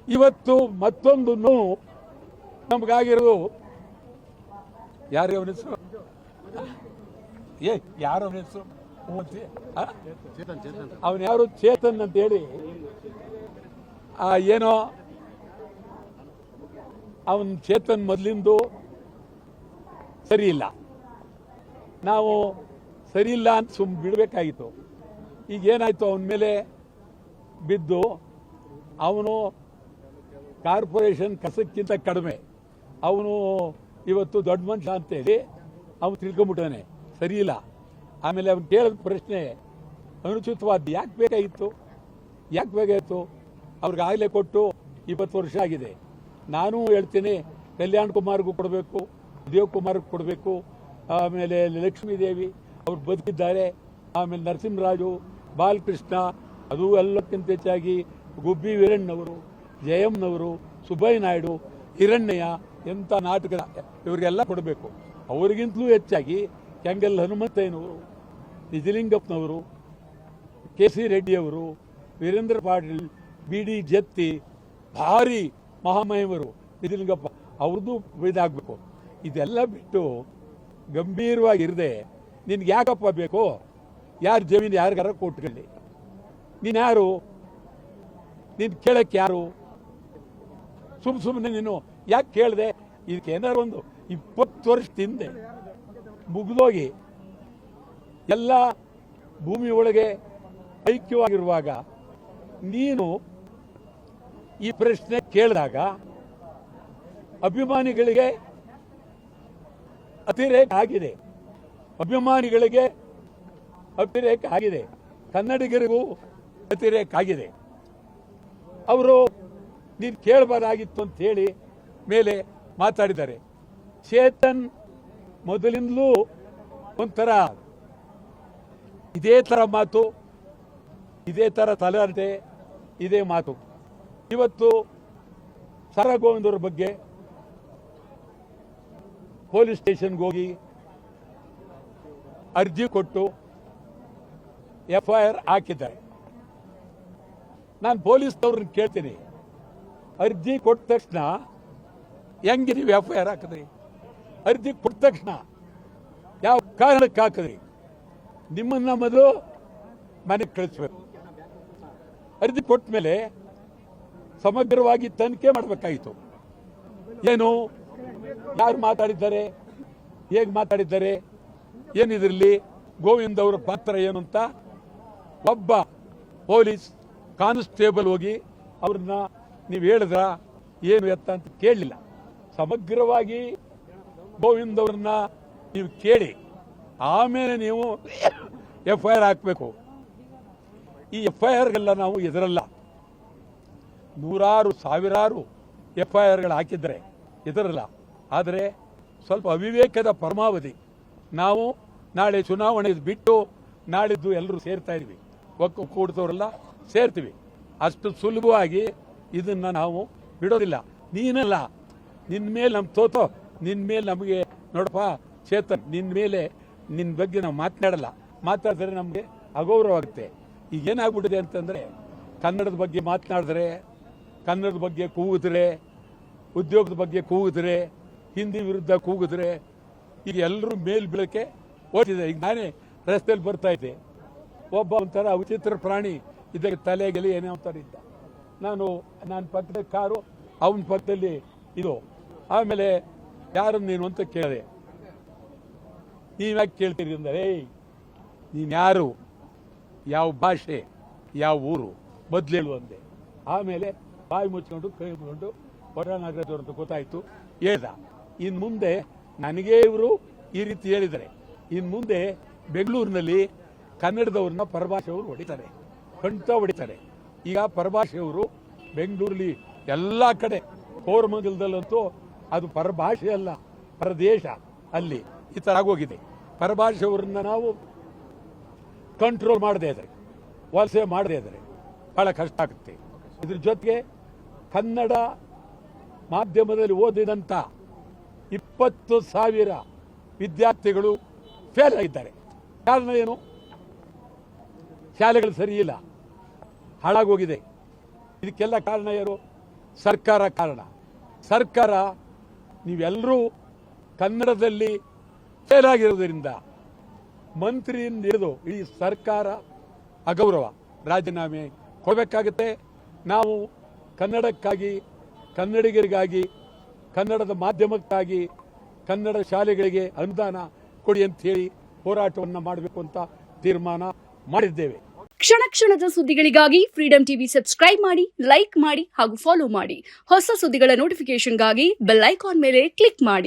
ಇವತ್ತು ಮತ್ತೊಂದು ನೋವು ನಮಗಾಗಿರೋದು. ಯಾರು ಅವನ ಹೆಸರು? ಯಾರು ಅವನ ಹೆಸರು? ಅವನು ಯಾರು? ಚೇತನ್ ಅಂತ ಹೇಳಿ ಏನೋ ಅವನ್ ಚೇತನ್ ಮೊದಲಿಂದು ಸರಿ ಇಲ್ಲ, ನಾವು ಸರಿ ಇಲ್ಲ ಅಂತ ಸುಮ್ಮನೆ ಬಿಡಬೇಕಾಗಿತ್ತು. ಈಗೇನಾಯ್ತು, ಅವನ ಮೇಲೆ ಬಿದ್ದು ಅವನು ಕಾರ್ಪೊರೇಷನ್ ಕಸಕ್ಕಿಂತ ಕಡಿಮೆ, ಅವನು ಇವತ್ತು ದೊಡ್ಡ ಮನುಷ್ಯ ಅಂತೇಳಿ ಅವನು ತಿಳ್ಕೊಂಬಿಟ್ಟಾನೆ, ಸರಿ ಇಲ್ಲ. ಆಮೇಲೆ ಅವನು ಕೇಳಿದ ಪ್ರಶ್ನೆ ಅನುಚಿತವಾದ. ಯಾಕೆ ಬೇಕಾಗಿತ್ತು? ಅವ್ರಿಗಾಗಲೇ ಕೊಟ್ಟು 20 ವರ್ಷ ಆಗಿದೆ. ನಾನು ಹೇಳ್ತೀನಿ, ಕಲ್ಯಾಣ್ ಕುಮಾರ್ಗೂ ಕೊಡಬೇಕು, ದೇವ್ ಕುಮಾರ್ಗೂ ಕೊಡಬೇಕು, ಆಮೇಲೆ ಲಕ್ಷ್ಮೀದೇವಿ ಅವ್ರು ಬದುಕಿದ್ದಾರೆ, ಆಮೇಲೆ ನರಸಿಂಹರಾಜು, ಬಾಲಕೃಷ್ಣ, ಅದು ಎಲ್ಲಕ್ಕಿಂತ ಹೆಚ್ಚಾಗಿ ಗುಬ್ಬಿ ವೀರಣ್ಣವರು, ಜಯಮ್ಮನವರು, ಸುಬ್ಬಯ್ಯ ನಾಯ್ಡು, ಹಿರಣ್ಣಯ್ಯ, ಎಂಥ ನಾಟಕ, ಇವರಿಗೆಲ್ಲ ಕೊಡಬೇಕು. ಅವರಿಗಿಂತಲೂ ಹೆಚ್ಚಾಗಿ ಕೆಂಗಲ್ ಹನುಮಂತಯ್ಯನವರು, ನಿಜಲಿಂಗಪ್ಪನವರು, ಕೆ.ಸಿ. ರೆಡ್ಡಿಯವರು, ವೀರೇಂದ್ರ ಪಾಟೀಲ್, ಬಿ.ಡಿ. ಜತ್ತಿ, ಭಾರಿ ಮಹಾಮಹಿಮರು ನಿಜಲಿಂಗಪ್ಪ, ಅವ್ರದ್ದು ಇದಾಗಬೇಕು. ಇದೆಲ್ಲ ಬಿಟ್ಟು ಗಂಭೀರವಾಗಿರದೆ ನಿನ್ಗೆ ಯಾಕಪ್ಪ ಬೇಕು? ಯಾರು ಜಮೀನು ಯಾರಿಗಾರ ಕೊಟ್ಕೊಳ್ಳಿ, ನೀನು ಯಾರು? ನೀನು ಕೇಳಕ್ಕೆ ಯಾರು? ಸುಮ್ಮನೆ ನೀನು ಯಾಕೆ ಕೇಳಿದೆ? ಇದಕ್ಕೆ ಏನಾರು ಒಂದು 20 ವರ್ಷದ ಹಿಂದೆ ಮುಗಿದೋಗಿ ಎಲ್ಲ ಭೂಮಿ ಒಳಗೆ ಐಕ್ಯವಾಗಿರುವಾಗ ನೀನು ಈ ಪ್ರಶ್ನೆ ಕೇಳಿದಾಗ ಅಭಿಮಾನಿಗಳಿಗೆ ಅತಿರೇಕ ಆಗಿದೆ, ಕನ್ನಡಿಗರಿಗೂ ಅತಿರೇಕ ಆಗಿದೆ. ಅವರು ನೀನು ಕೇಳಬಾರಾಗಿತ್ತು ಅಂತ ಹೇಳಿ ಮೇಲೆ ಮಾತಾಡಿದ್ದಾರೆ. ಚೇತನ್ ಮೊದಲಿಂದಲೂ ಒಂಥರ ಇದೇ ಥರ ಮಾತು, ಇದೇ ಥರ ತಲೆಹರಟೆ, ಇದೇ ಮಾತು. ಇವತ್ತು ಸರ ಗೋವಿಂದವ್ರ ಬಗ್ಗೆ ಪೊಲೀಸ್ ಸ್ಟೇಷನ್ಗೆ ಹೋಗಿ ಅರ್ಜಿ ಕೊಟ್ಟು FIR ಹಾಕಿದ್ದಾರೆ. ನಾನು ಪೊಲೀಸ್ನವ್ರನ್ನ ಕೇಳ್ತೀನಿ, ಅರ್ಜಿ ಕೊಟ್ಟ ತಕ್ಷಣ ಹೆಂಗೆ ನೀವು FIR ಹಾಕಿದ್ರಿ? ಅರ್ಜಿ ಕೊಟ್ಟ ತಕ್ಷಣ ಯಾವ ಕಾರಣಕ್ಕೆ ಹಾಕಿದ್ರಿ? ನಿಮ್ಮನ್ನ ಮೊದಲು ಮನೆಗೆ ಕಳಿಸ್ಬೇಕು. ಅರ್ಜಿ ಕೊಟ್ಟ ಮೇಲೆ ಸಮಗ್ರವಾಗಿ ತನಿಖೆ ಮಾಡಬೇಕಾಗಿತ್ತು. ಏನು, ಯಾರು ಮಾತಾಡಿದ್ದಾರೆ, ಹೇಗೆ ಮಾತಾಡಿದ್ದಾರೆ, ಏನಿದ್ರಲ್ಲಿ ಗೋವಿಂದ್ ಅವರ ಪಾತ್ರ ಏನು ಅಂತ ಒಬ್ಬ ಪೊಲೀಸ್ ಕಾನ್ಸ್ಟೇಬಲ್ ಹೋಗಿ ಅವ್ರನ್ನ ನೀವು ಹೇಳಿದ್ರ ಏನು ಎತ್ತ ಅಂತ ಕೇಳಲಿಲ್ಲ. ಸಮಗ್ರವಾಗಿ ಗೋವಿಂದ್ ಅವ್ರನ್ನ ನೀವು ಕೇಳಿ ಆಮೇಲೆ ನೀವು FIR ಹಾಕಬೇಕು. ಈ FIRಗೆಲ್ಲ ನಾವು ಎದುರಲ್ಲ. ನೂರಾರು ಸಾವಿರಾರು FIRಗಳು ಹಾಕಿದ್ದಾರೆ, ಎದುರಲ್ಲ. ಆದರೆ ಸ್ವಲ್ಪ ಅವಿವೇಕದ ಪರಮಾವಧಿ. ನಾವು ನಾಳೆ ಚುನಾವಣೆ ಬಿಟ್ಟು ನಾಳಿದ್ದು ಎಲ್ಲರೂ ಸೇರ್ತಾ ಇದ್ವಿ, ಕೂಡ್ತವರೆಲ್ಲ ಸೇರ್ತೀವಿ. ಅಷ್ಟು ಸುಲಭವಾಗಿ ಇದನ್ನು ನಾವು ಬಿಡೋದಿಲ್ಲ. ನೀನಲ್ಲ, ನಿನ್ನ ಮೇಲೆ ನಮ್ಮ ತೋತೋ, ನಿನ್ನ ಮೇಲೆ ನಮಗೆ ನೋಡಪ್ಪ ಚೇತನ್, ನಿನ್ನ ಬಗ್ಗೆ ನಾವು ಮಾತಾಡಿದ್ರೆ ನಮಗೆ ಅಗೌರವ ಆಗುತ್ತೆ. ಈಗೇನಾಗ್ಬಿಟ್ಟಿದೆ ಅಂತಂದರೆ, ಕನ್ನಡದ ಬಗ್ಗೆ ಮಾತನಾಡಿದ್ರೆ, ಕನ್ನಡದ ಬಗ್ಗೆ ಕೂಗಿದ್ರೆ, ಉದ್ಯೋಗದ ಬಗ್ಗೆ ಕೂಗಿದ್ರೆ, ಹಿಂದಿ ವಿರುದ್ಧ ಕೂಗಿದ್ರೆ, ಈಗ ಎಲ್ಲರೂ ಮೇಲ್ ಬೀಳಕ್ಕೆ ಓದಿದೆ. ಈಗ ನಾನೇ ರಸ್ತೆಯಲ್ಲಿ ಬರ್ತಾ ಇದ್ದೆ, ಒಬ್ಬ ಒಂಥರ ವಿಚಿತ್ರ ಪ್ರಾಣಿ ಇದಕ್ಕೆ ತಲೆಗೆಲಿ ಏನೇ ಅಂತಾರೆ ಇದ್ದ. ನಾನು ಪಕ್ಕದ ಕಾರು, ಅವನ ಪಕ್ಕದಲ್ಲಿ ಇದು. ಆಮೇಲೆ ಯಾರು ನೀನು ಅಂತ ಕೇಳಿದೆ. ನೀವ್ಯಾಕೆ ಕೇಳ್ತೀರಿ ಅಂದರೆ, ನೀನು ಯಾರು, ಯಾವ ಭಾಷೆ, ಯಾವ ಊರು ಮೊದಲು ಹೇಳು ಅಂದೆ. ಆಮೇಲೆ ಬಾಯಿ ಮುಚ್ಕೊಂಡು ಕೈ ಮುಚ್ಕೊಂಡು ಹೊರನಾಗರದವ್ರು ಅಂತ ಗೊತ್ತಾಯಿತು, ಹೇಳ್ದ. ಇನ್ನು ಮುಂದೆ ನನಗೇ ಇವರು ಈ ರೀತಿ ಹೇಳಿದ್ದಾರೆ. ಇನ್ನು ಮುಂದೆ ಬೆಂಗಳೂರಿನಲ್ಲಿ ಕನ್ನಡದವ್ರನ್ನ ಪರಭಾಷೆಯವರು ಹೊಡಿತಾರೆ, ಖಂಡಿತ ಹೊಡಿತಾರೆ. ಈಗ ಪರಭಾಷೆಯವರು ಬೆಂಗಳೂರಲ್ಲಿ ಎಲ್ಲ ಕಡೆ, ಕೋರಮಂಗಲದಲ್ಲಂತೂ ಅದು ಪರಭಾಷೆ ಅಲ್ಲ, ಪರದೇಶ. ಅಲ್ಲಿ ಈ ಥರ ಆಗೋಗಿದೆ. ಪರಭಾಷೆಯವ್ರನ್ನ ನಾವು ಕಂಟ್ರೋಲ್ ಮಾಡದೇ ಇದ್ದಾರೆ, ವಲಸೆ ಮಾಡದೇ ಇದ್ದಾರೆ, ಭಾಳ ಕಷ್ಟ ಆಗುತ್ತೆ. ಇದ್ರ ಜೊತೆಗೆ ಕನ್ನಡ ಮಾಧ್ಯಮದಲ್ಲಿ ಓದಿದಂಥ 20,000 ವಿದ್ಯಾರ್ಥಿಗಳು ಫೇಲ್ ಆಗಿದ್ದಾರೆ. ಕಾರಣ ಏನು? ಶಾಲೆಗಳು ಸರಿ ಇಲ್ಲ, ಹಾಳಾಗೋಗಿದೆ. ಇದಕ್ಕೆಲ್ಲ ಕಾರಣ ಯಾರು? ಸರ್ಕಾರ ಕಾರಣ. ಸರ್ಕಾರ ನೀವೆಲ್ಲರೂ ಕನ್ನಡದಲ್ಲಿ ಫೇಲ್ ಆಗಿರೋದ್ರಿಂದ ಮಂತ್ರಿಯಿಂದ ಹಿಡಿದು ಇಡೀ ಸರ್ಕಾರ ಅಗೌರವ, ರಾಜೀನಾಮೆ ಕೊಡಬೇಕಾಗುತ್ತೆ. ನಾವು ಕನ್ನಡಕ್ಕಾಗಿ, ಕನ್ನಡಿಗರಿಗಾಗಿ, ಕನ್ನಡದ ಮಾಧ್ಯಮಕ್ಕಾಗಿ, ಕನ್ನಡ ಶಾಲೆಗಳಿಗೆ ಅನುದಾನ ಕೊಡಿ ಅಂತ ಹೇಳಿ ಹೋರಾಟವನ್ನು ಮಾಡಬೇಕು ಅಂತ ತೀರ್ಮಾನ ಮಾಡಿದ್ದೇವೆ. ಕ್ಷಣ ಕ್ಷಣದ ಸುದ್ದಿಗಳಿಗಾಗಿ ಫ್ರೀಡಂ ಟಿವಿ ಸಬ್ಸ್ಕ್ರೈಬ್ ಮಾಡಿ, ಲೈಕ್ ಮಾಡಿ ಹಾಗೂ ಫಾಲೋ ಮಾಡಿ. ಹೊಸ ಸುದ್ದಿಗಳ ನೋಟಿಫಿಕೇಶನ್ಗಾಗಿ ಬೆಲ್ ಐಕಾನ್ ಮೇಲೆ ಕ್ಲಿಕ್ ಮಾಡಿ.